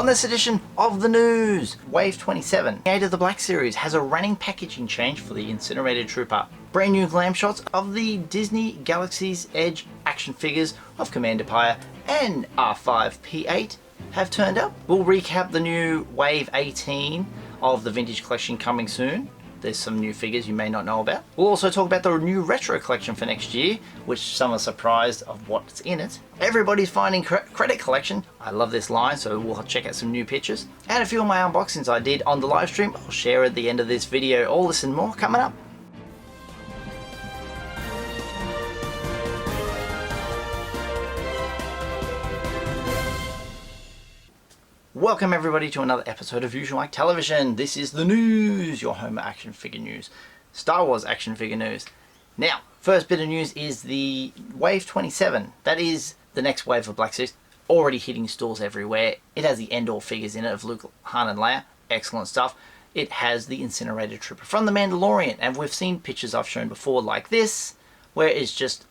On this edition of the news, Wave 27, Eight of the Black series has a running packaging change for the Incinerated Trooper. Brand new glam shots of the Disney Galaxy's Edge action figures of Commander PYER and R5P8 have turned up. We'll recap the new Wave 18 of the vintage collection coming soon. There's some new figures you may not know about. We'll also talk about the new retro collection for next year, which some are surprised of what's in it. Everybody's Finding Credit collection. I love this line, so we'll check out some new pictures. And a few of my unboxings I did on the live stream, I'll share at the end of this video. All this and more coming up. Welcome everybody to another episode of Usualmike Television. This is the news, your home action figure news. Star Wars action figure news. Now, first bit of news is the Wave 27. That is the next wave of Black Series, already hitting stores everywhere. It has the Endor figures in it of Luke, Han and Leia. Excellent stuff. It has the Incinerated Trooper from The Mandalorian, and we've seen pictures I've shown before like this, where it's just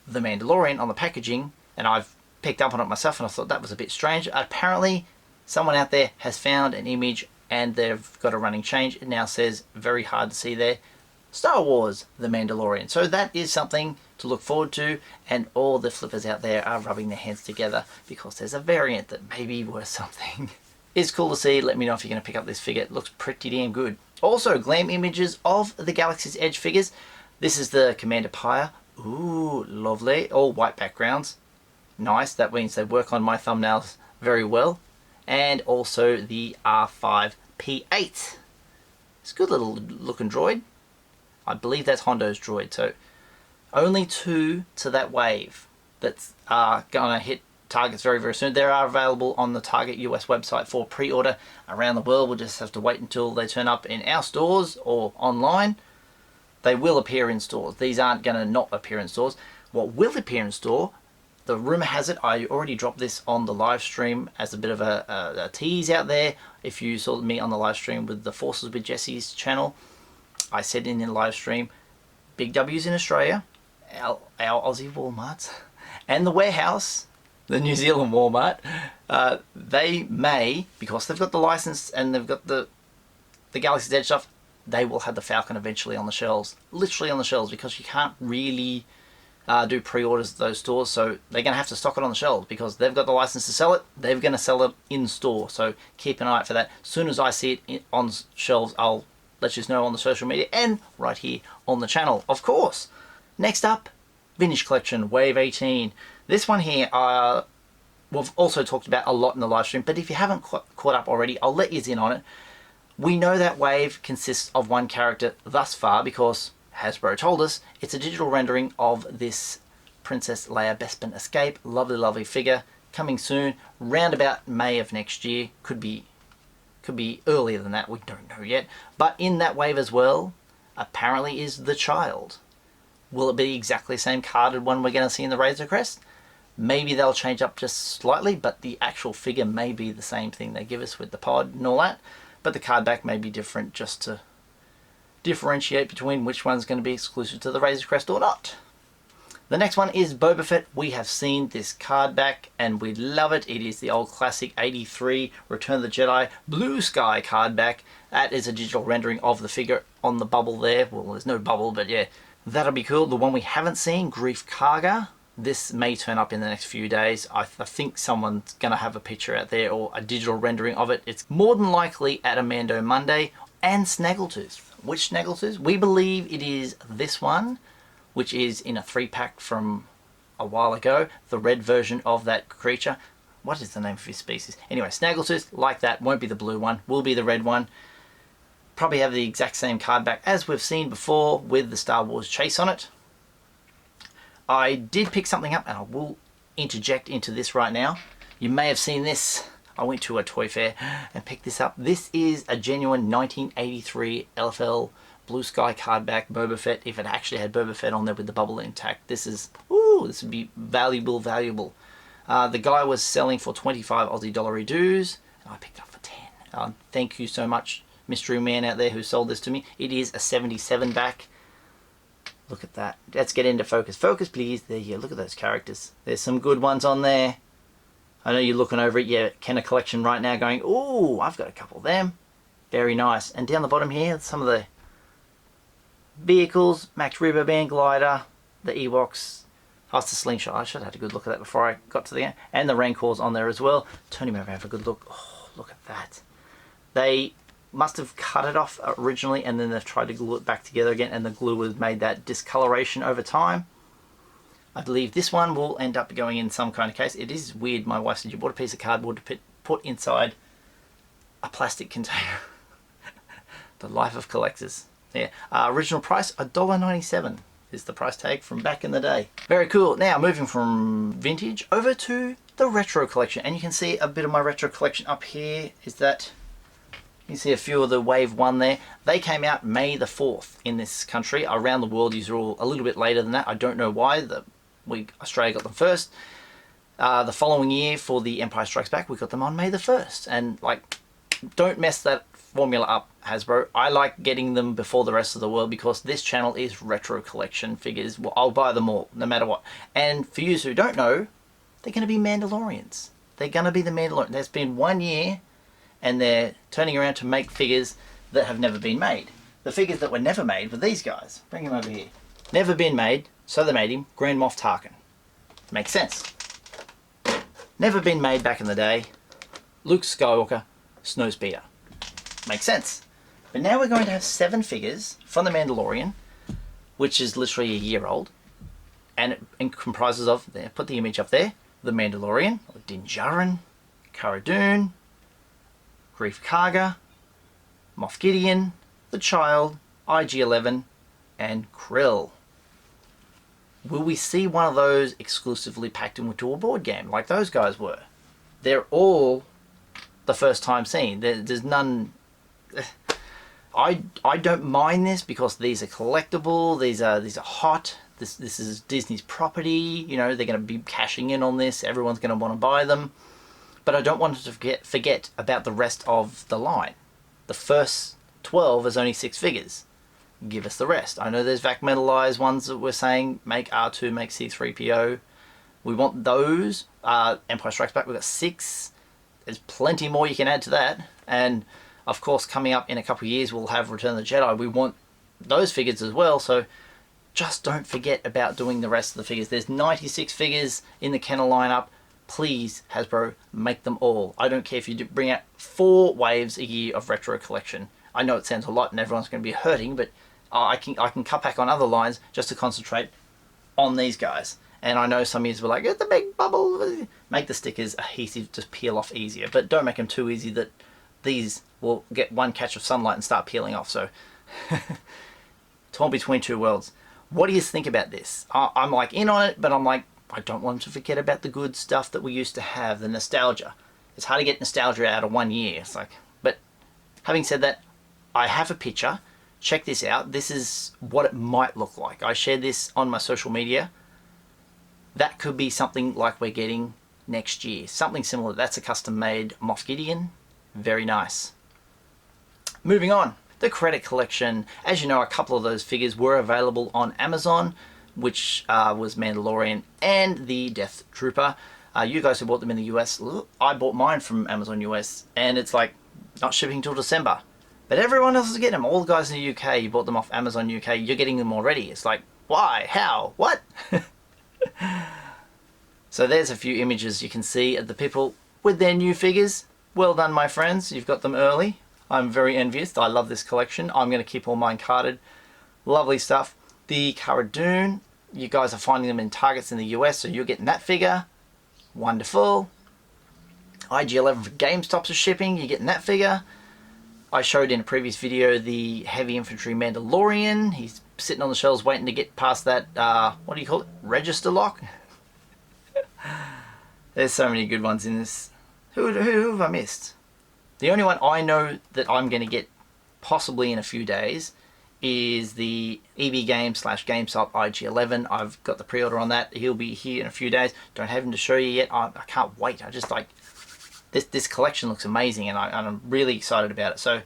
The Mandalorian on the packaging, and I've picked up on it myself and I thought that was a bit strange. Apparently, someone out there has found an image and they've got a running change. It now says, very hard to see there, Star Wars The Mandalorian. So that is something to look forward to, and all the flippers out there are rubbing their hands together because there's a variant that may be worth something. It's cool to see. Let me know if you're going to pick up this figure. It looks pretty damn good. Also, GLAM images of the Galaxy's Edge figures. This is the Commander PYER. Ooh, lovely. All white backgrounds. Nice. That means they work on my thumbnails very well. And also the R5P8. It's a good little looking droid. I believe that's Hondo's droid, so only two to that wave that are going to hit targets very, very soon. They are available on the Target US website for pre-order around the world. We'll just have to wait until they turn up in our stores or online. They will appear in stores. These aren't going to not appear in stores. What will appear in store, the rumor has it, I already dropped this on the live stream as a bit of a tease out there. If you saw me on the live stream with the Forces with Jesse's channel, I said in the live stream, Big W's in Australia, our Aussie Walmarts, and the warehouse, the New Zealand Walmart, they may, because they've got the license and they've got the Galaxy's Edge stuff, they will have the Falcon eventually on the shelves, literally on the shelves, because you can't really do pre-orders at those stores, so they're going to have to stock it on the shelves because they've got the license to sell it. They're going to sell it in store, so keep an eye out for that. As soon as I see it on shelves, I'll let you know on the social media and right here on the channel, of course. Next up, Vintage Collection Wave 18. This one here, we've also talked about a lot in the live stream, but if you haven't caught up already, I'll let you in on it. We know that wave consists of one character thus far because Hasbro told us it's a digital rendering of this Princess Leia Bespin Escape. Lovely, lovely figure. Coming soon, round about May of next year. Could be earlier than that, we don't know yet. But in that wave as well, apparently is the child. Will it be exactly the same carded one we're going to see in the Razor Crest? Maybe they'll change up just slightly, but the actual figure may be the same thing they give us with the pod and all that. But the card back may be different just to differentiate between which one's going to be exclusive to the Razor Crest or not. The next one is Boba Fett. We have seen this card back and we love it. It is the old classic 83 Return of the Jedi Blue Sky card back. That is a digital rendering of the figure on the bubble there. Well, there's no bubble, but yeah, that'll be cool. The one we haven't seen, Grief Karga. This may turn up in the next few days. I think someone's going to have a picture out there or a digital rendering of it. It's more than likely at Amando Monday. And Snaggletooth. Which Snaggletooth? We believe it is this one, which is in a 3-pack from a while ago. The red version of that creature. What is the name of his species? Anyway, Snaggletooth, like that, won't be the blue one, will be the red one. Probably have the exact same card back as we've seen before with the Star Wars chase on it. I did pick something up and I will interject into this right now. You may have seen this. I went to a toy fair and picked this up. This is a genuine 1983 LFL Blue Sky card back Boba Fett. If it actually had Boba Fett on there with the bubble intact, this would be valuable. The guy was selling for 25 Aussie dollary dues, and I picked it up for 10. Thank you so much, mystery man out there who sold this to me. It is a 77 back. Look at that. Let's get into focus. Focus, please. There you go. Look at those characters. There's some good ones on there. I know you're looking over at your Kenner collection right now going, ooh, I've got a couple of them. Very nice. And down the bottom here, some of the vehicles, Max Rebo Band Glider, the Ewoks. Oh, it's the Slingshot. I should have had a good look at that before I got to the end. And the Rancors on there as well. Turn him over and have a good look. Oh, look at that. They must have cut it off originally and then they've tried to glue it back together again, and the glue has made that discoloration over time. I believe this one will end up going in some kind of case. It is weird. My wife said you bought a piece of cardboard to put inside a plastic container. The life of collectors. Yeah. Original price, $1.97 is the price tag from back in the day. Very cool. Now moving from vintage over to the retro collection, and you can see a bit of my retro collection up here. Is that you can see a few of the Wave 1 there. They came out May the 4th in this country. Around the world, these are all a little bit later than that. I don't know why. Australia got them first. The following year for the Empire Strikes Back, we got them on May the 1st. And like, don't mess that formula up, Hasbro. I like getting them before the rest of the world because this channel is retro collection figures. Well, I'll buy them all, no matter what. And for you who don't know, they're going to be Mandalorians. They're going to be the Mandalorian. There's been 1 year and they're turning around to make figures that have never been made. The figures that were never made were these guys. Bring him over here. Never been made, so they made him Grand Moff Tarkin. Makes sense. Never been made back in the day, Luke Skywalker, Snowspeeder. Makes sense. But now we're going to have 7 figures from the Mandalorian, which is literally a year old, and it comprises of, there, put the image up there, the Mandalorian, Din Djarin, Cara Dune, Greef Karga, Moff Gideon, the Child, IG-11, and Krill. Will we see one of those exclusively packed into a board game like those guys were? They're all the first time seen. There's none. I don't mind this because these are collectible. These are hot. This is Disney's property. You know, they're going to be cashing in on this. Everyone's going to want to buy them. But I don't want to forget about the rest of the line. The first 12 is only 6 figures. Give us the rest. I know there's VAC metalized ones that we're saying make R2, make C3PO. We want those. Empire Strikes Back, we've got 6. There's plenty more you can add to that. And of course, coming up in a couple of years, we'll have Return of the Jedi. We want those figures as well. So just don't forget about doing the rest of the figures. There's 96 figures in the Kenner lineup. Please, Hasbro, make them all. I don't care if you bring out 4 waves a year of retro collection. I know it sounds a lot and everyone's going to be hurting, but I can cut back on other lines just to concentrate on these guys. And I know some of you will be like, it's a big bubble. Make the stickers adhesive, just peel off easier. But don't make them too easy that these will get one catch of sunlight and start peeling off. So, torn between two worlds. What do you think about this? I'm like in on it, but I'm like, I don't want to forget about the good stuff that we used to have, the nostalgia. It's hard to get nostalgia out of 1 year. It's like, but having said that, I have a picture. Check this out. This is what it might look like. I shared this on my social media. That could be something like we're getting next year. Something similar. That's a custom made Moff Gideon. Very nice. Moving on. The credit collection. As you know, a couple of those figures were available on Amazon, which was Mandalorian and the Death Trooper. You guys who bought them in the US, I bought mine from Amazon US, and it's like not shipping till December. But everyone else is getting them. All the guys in the UK, you bought them off Amazon UK, you're getting them already. It's like, why? How? What? So there's a few images you can see of the people with their new figures. Well done, my friends. You've got them early. I'm very envious. I love this collection. I'm going to keep all mine carded. Lovely stuff. The Cara Dune, you guys are finding them in Targets in the US, so you're getting that figure. Wonderful. IG-11 for GameStops are shipping. You're getting that figure. I showed in a previous video the Heavy Infantry Mandalorian. He's sitting on the shelves waiting to get past that, what do you call it? Register lock? There's so many good ones in this. Who have I missed? The only one I know that I'm going to get possibly in a few days is the EB Games / GameStop IG-11. I've got the pre-order on that. He'll be here in a few days. Don't have him to show you yet. I can't wait. I just like... This collection looks amazing, and I'm really excited about it. So,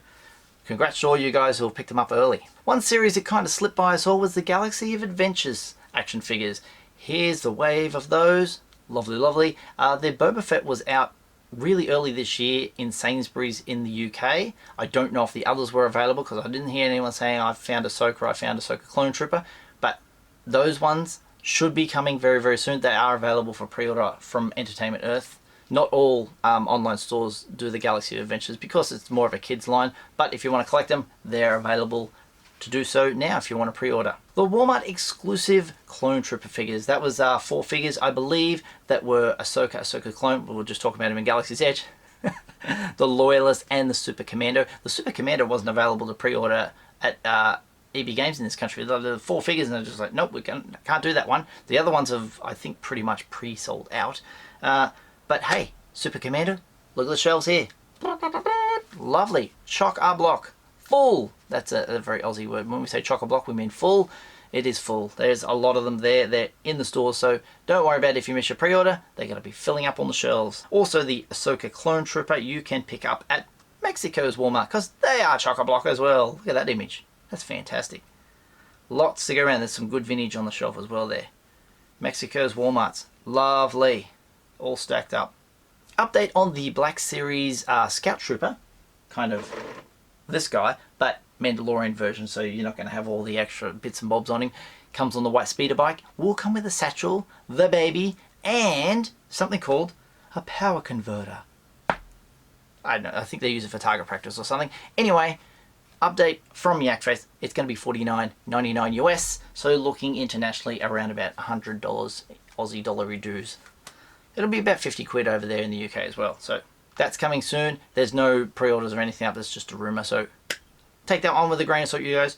congrats to all you guys who have picked them up early. One series that kind of slipped by us all was the Galaxy of Adventures action figures. Here's the wave of those. Lovely, lovely. Their Boba Fett was out really early this year in Sainsbury's in the UK. I don't know if the others were available because I didn't hear anyone saying I found Ahsoka Clone Trooper, but those ones should be coming very, very soon. They are available for pre-order from Entertainment Earth. Not all online stores do the Galaxy of Adventures because it's more of a kids line, but if you want to collect them, they're available to do so now if you want to pre-order. The Walmart exclusive Clone Trooper figures. That was 4 figures, I believe, that were Ahsoka Clone. We'll just talk about them in Galaxy's Edge. The Loyalist and the Super Commando. The Super Commando wasn't available to pre-order at EB Games in this country. The 4 figures, and they're just like, nope, we can't do that one. The other ones have, I think, pretty much pre-sold out. But hey, Super Commando, look at the shelves here. Lovely. Chock-a-block. Full. That's a very Aussie word. When we say chock-a-block, we mean full. It is full. There's a lot of them there. They're in the store, so don't worry about it if you miss your pre-order. They're going to be filling up on the shelves. Also, the Ahsoka Clone Trooper you can pick up at Mexico's Walmart because they are chock-a-block as well. Look at that image. That's fantastic. Lots to go around. There's some good vintage on the shelf as well there. Mexico's Walmarts. Lovely. All stacked up. Update on the Black Series Scout Trooper. Kind of this guy, but Mandalorian version, so you're not going to have all the extra bits and bobs on him. Comes on the white speeder bike. Will come with a satchel, the baby, and something called a power converter. I don't know, I think they use it for target practice or something. Anyway, update from Yakface. It's going to be $49.99 US, so looking internationally around about $100 Aussie dollar dues. It'll be about 50 quid over there in the UK as well, so that's coming soon. There's no pre-orders or anything up, that's just a rumour, so take that one with a grain of salt, you guys.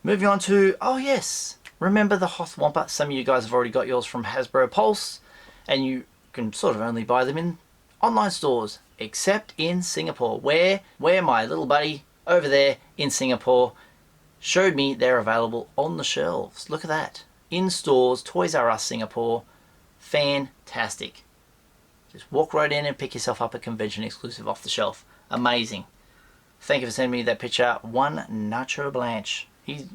Moving on to, oh yes, remember the Hoth Wampa? Some of you guys have already got yours from Hasbro Pulse, and you can sort of only buy them in online stores, except in Singapore, where my little buddy over there in Singapore showed me they're available on the shelves. Look at that. In stores, Toys R Us Singapore. Fantastic. Just walk right in and pick yourself up a convention exclusive off the shelf. Amazing. Thank you for sending me that picture. One Nacho Blanche. He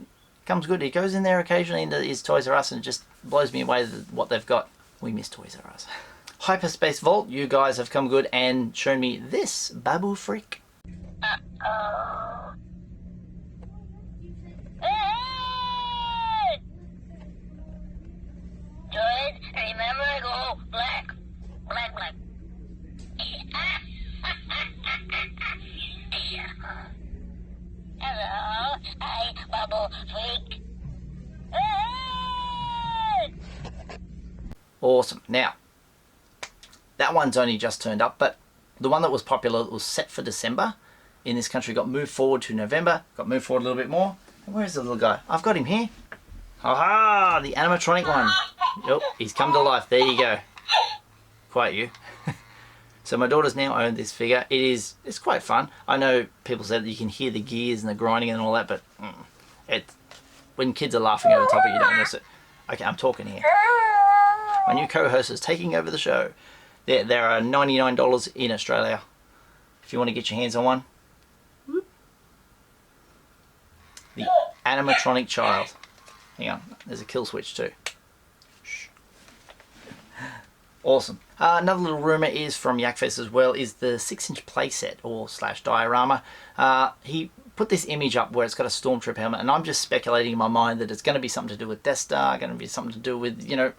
comes good. He goes in there occasionally into his Toys R Us and it just blows me away what they've got. We miss Toys R Us. Hyperspace Vault, you guys have come good and shown me this Babu Freak. Uh-oh. Good. Remember to go black. Hello, hi, Bubble Freak. Awesome. Now, that one's only just turned up, but the one that was popular that was set for December in this country got moved forward to November, got moved forward a little bit more. And where's the little guy? I've got him here. Aha! The animatronic one. Oh, he's come to life. There you go. Quite you. So my daughter's now owned this figure. It's quite fun. I know people said that you can hear the gears and the grinding and all that, but when kids are laughing over top of it, you don't miss it. Okay, I'm talking here. My new co-host is taking over the show. There are $99 in Australia if you want to get your hands on one. The animatronic child. Hang on, there's a kill switch too. Awesome. Another little rumour is from Yakfest as well, is the 6-inch playset or / diorama. He put this image up where it's got a Stormtrooper helmet, and I'm just speculating in my mind that it's going to be something to do with Death Star, going to be something to do with, you know,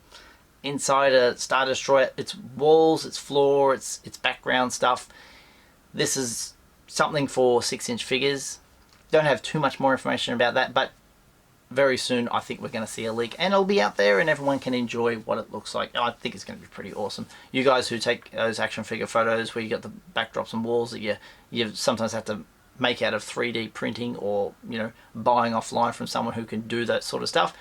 inside a Star Destroyer. It's walls, it's floor, it's background stuff. This is something for 6-inch figures. Don't have too much more information about that, but very soon I think we're going to see a leak and it'll be out there and everyone can enjoy what it looks like. I think it's going to be pretty awesome. You guys who take those action figure photos where you got the backdrops and walls that you sometimes have to make out of 3D printing or, you know, buying offline from someone who can do that sort of stuff.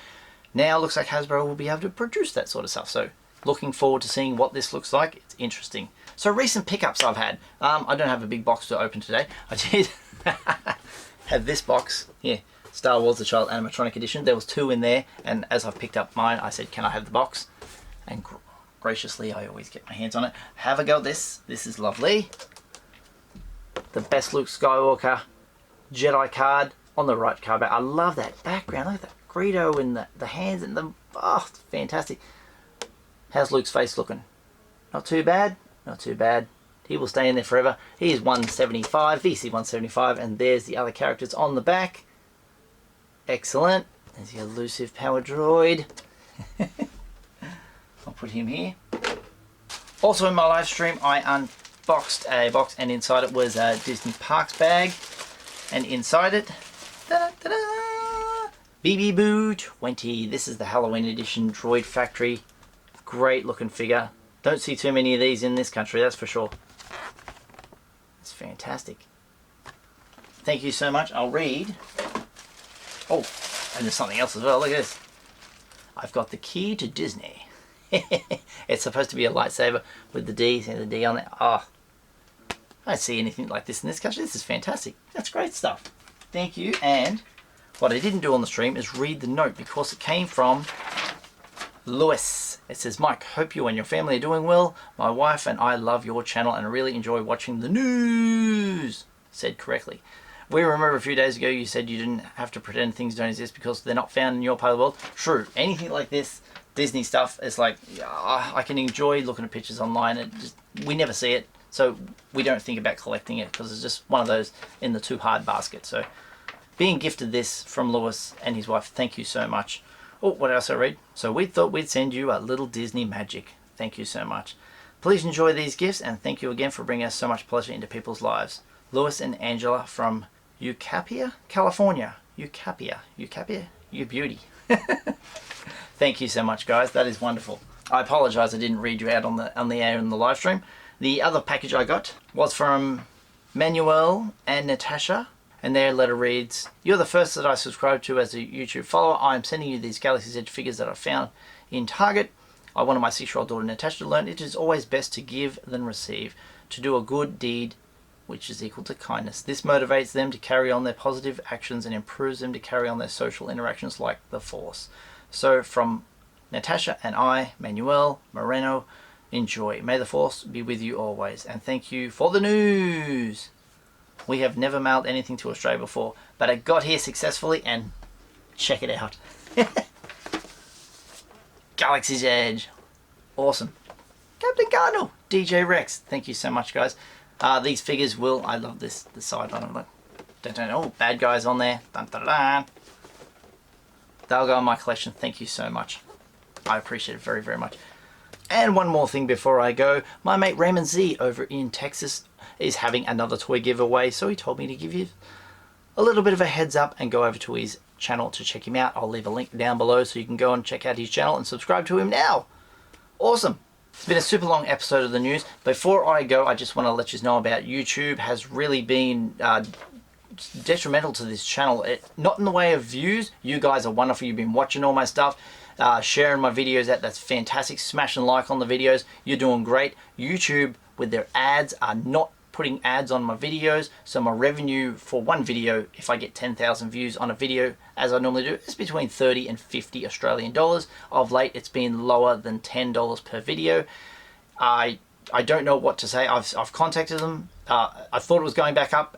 Now it looks like Hasbro will be able to produce that sort of stuff. So looking forward to seeing what this looks like. It's interesting. So recent pickups I've had. I don't have a big box to open today. I did have this box here. Star Wars The Child Animatronic Edition. There was 2 in there, and as I picked up mine, I said, can I have the box? And graciously, I always get my hands on it. Have a go at this. This is lovely. The best Luke Skywalker Jedi card on the right card back. I love that background. Look at that Greedo and the hands and the... Oh, it's fantastic. How's Luke's face looking? Not too bad, not too bad. He will stay in there forever. He is 175, VC 175, and there's the other characters on the back. Excellent. There's the elusive power droid. I'll put him here. Also in my live stream, I unboxed a box, and inside it was a Disney Parks bag. And inside it, BB Boo 20. This is the Halloween edition Droid Factory. Great looking figure. Don't see too many of these in this country, that's for sure. It's fantastic. Thank you so much. I'll read. Oh, and there's something else as well. Look at this. I've got the key to Disney. It's supposed to be a lightsaber with the D and the D on it. Oh, I don't see anything like this in this country. This is fantastic. That's great stuff. Thank you. And what I didn't do on the stream is read the note because it came from Lewis. It says, Mike, hope you and your family are doing well. My wife and I love your channel and I really enjoy watching the news. Said correctly. We remember a few days ago you said you didn't have to pretend things don't exist because they're not found in your part of the world. True. Anything like this, Disney stuff, is like, I can enjoy looking at pictures online. We never see it, so we don't think about collecting it because it's just one of those in the too hard basket. So being gifted this from Lewis and his wife, thank you so much. Oh, what else I read? So we thought we'd send you a little Disney magic. Thank you so much. Please enjoy these gifts and thank you again for bringing us so much pleasure into people's lives. Lewis and Angela from Ucapia, California. Ucapia, you beauty. Thank you so much, guys. That is wonderful. I apologize I didn't read you out on the air in the live stream. The other package I got was from Manuel and Natasha, and their letter reads, "You're the first that I subscribe to as a YouTube follower. I am sending you these Galaxy's Edge figures that I found in Target. I wanted my 6-year-old daughter Natasha to learn it is always best to give than receive, to do a good deed which is equal to kindness. This motivates them to carry on their positive actions and improves them to carry on their social interactions like the Force. So from Natasha and I, Manuel Moreno, enjoy. May the Force be with you always. And thank you for the news. We have never mailed anything to Australia before, but it got here successfully and check it out. Galaxy's Edge. Awesome. Captain Cardinal. DJ Rex. Thank you so much, guys. These figures will, I love this, the side on them. Look. Oh, bad guys on there. Dun, dun, dun. They'll go in my collection. Thank you so much. I appreciate it very, very much. And one more thing before I go. My mate Raymond Z over in Texas is having another toy giveaway. So he told me to give you a little bit of a heads up and go over to his channel to check him out. I'll leave a link down below so you can go and check out his channel and subscribe to him now. Awesome. It's been a super long episode of the news. Before I go, I just want to let you know about YouTube has really been detrimental to this channel. Not in the way of views. You guys are wonderful. You've been watching all my stuff, sharing my videos out. That's fantastic. Smash and like on the videos. You're doing great. YouTube with their ads are not putting ads on my videos, so my revenue for one video, if I get 10,000 views on a video as I normally do, is between 30 and 50 Australian dollars. Of late it's been lower than $10 per video. I don't know what to say. I've contacted them. I thought it was going back up.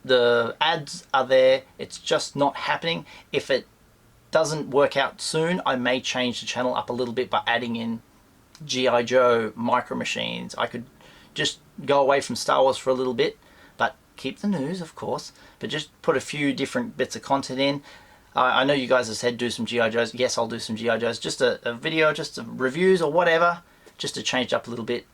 The ads are there. It's just not happening. If it doesn't work out soon, I may change the channel up a little bit by adding in G.I. Joe, Micro Machines. I could just go away from Star Wars for a little bit, but keep the news, of course, but just put a few different bits of content in. I know you guys have said do some G.I. Joes. Yes, I'll do some G.I. Joes. Just a video, just some reviews or whatever, just to change up a little bit,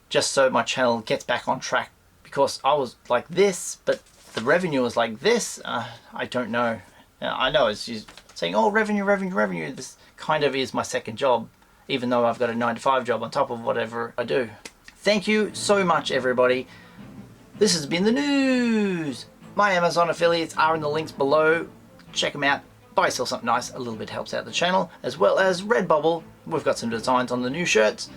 just so my channel gets back on track, because I was like this, but the revenue was like this. I don't know. I know it's just saying, oh, revenue. This kind of is my second job, even though I've got a 9-to-5 job on top of whatever I do. Thank you so much, everybody. This has been the news. My Amazon affiliates are in the links below. Check them out. Buy yourself something nice. A little bit helps out the channel, as well as Redbubble. We've got some designs on the new shirts.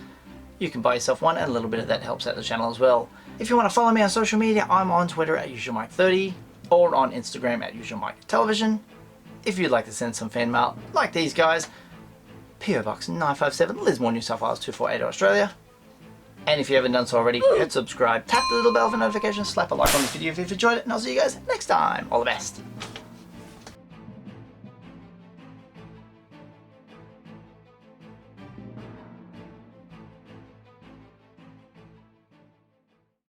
You can buy yourself one, and a little bit of that helps out the channel as well. If you want to follow me on social media, I'm on Twitter at Usualmike30 or on Instagram at Usualmike Television. If you'd like to send some fan mail like these guys, PO Box 957, Lismore, New South Wales 248, Australia. And if you haven't done so already, hit subscribe, tap the little bell for notifications, slap a like on this video if you've enjoyed it, and I'll see you guys next time. All the best.